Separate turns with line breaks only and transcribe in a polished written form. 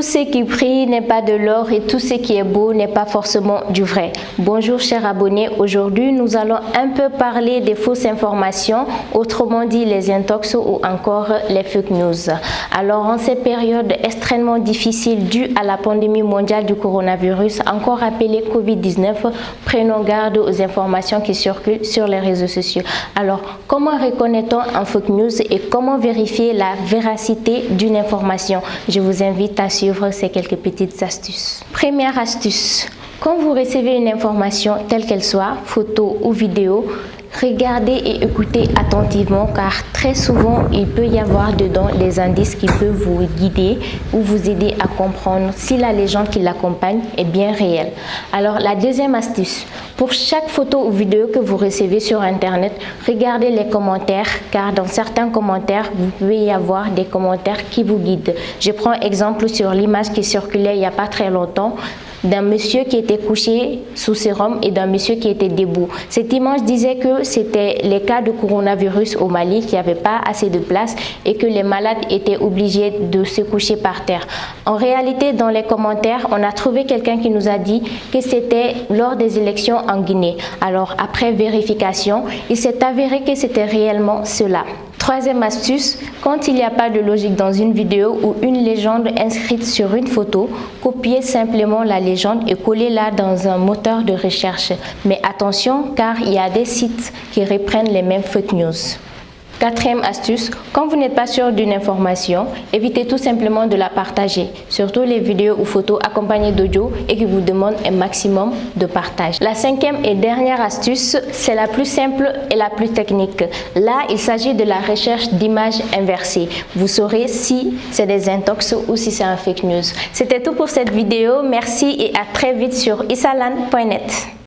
Tout ce qui brille n'est pas de l'or et tout ce qui est beau n'est pas forcément du vrai. Bonjour chers abonnés, aujourd'hui nous allons un peu parler des fausses informations, autrement dit les intox ou encore les fake news. Alors en cette période extrêmement difficile due à la pandémie mondiale du coronavirus, encore appelée Covid-19, prenons garde aux informations qui circulent sur les réseaux sociaux. Alors comment reconnaît-on un fake news et comment vérifier la véracité d'une information? Je vous invite à suivre ces quelques petites astuces. Première astuce, quand vous recevez une information telle qu'elle soit, photo ou vidéo, regardez et écoutez attentivement car très souvent il peut y avoir dedans des indices qui peuvent vous guider ou vous aider à comprendre si la légende qui l'accompagne est bien réelle. Alors la deuxième astuce, pour chaque photo ou vidéo que vous recevez sur internet, regardez les commentaires car dans certains commentaires vous pouvez y avoir des commentaires qui vous guident. Je prends exemple sur l'image qui circulait il n'y a pas très longtemps d'un monsieur qui était couché sous sérum et d'un monsieur qui était debout. Cette image disait que c'était les cas de coronavirus au Mali, qu'il n'y avait pas assez de place et que les malades étaient obligés de se coucher par terre. En réalité, dans les commentaires, on a trouvé quelqu'un qui nous a dit que c'était lors des élections en Guinée. Alors, après vérification, il s'est avéré que c'était réellement cela. Troisième astuce, quand il n'y a pas de logique dans une vidéo ou une légende inscrite sur une photo, copiez simplement la légende et collez-la dans un moteur de recherche. Mais attention car il y a des sites qui reprennent les mêmes fake news. Quatrième astuce, quand vous n'êtes pas sûr d'une information, évitez tout simplement de la partager, surtout les vidéos ou photos accompagnées d'audio et qui vous demandent un maximum de partage. La cinquième et dernière astuce, c'est la plus simple et la plus technique. Là, il s'agit de la recherche d'images inversées. Vous saurez si c'est des intox ou si c'est un fake news. C'était tout pour cette vidéo. Merci et à très vite sur isalan.net.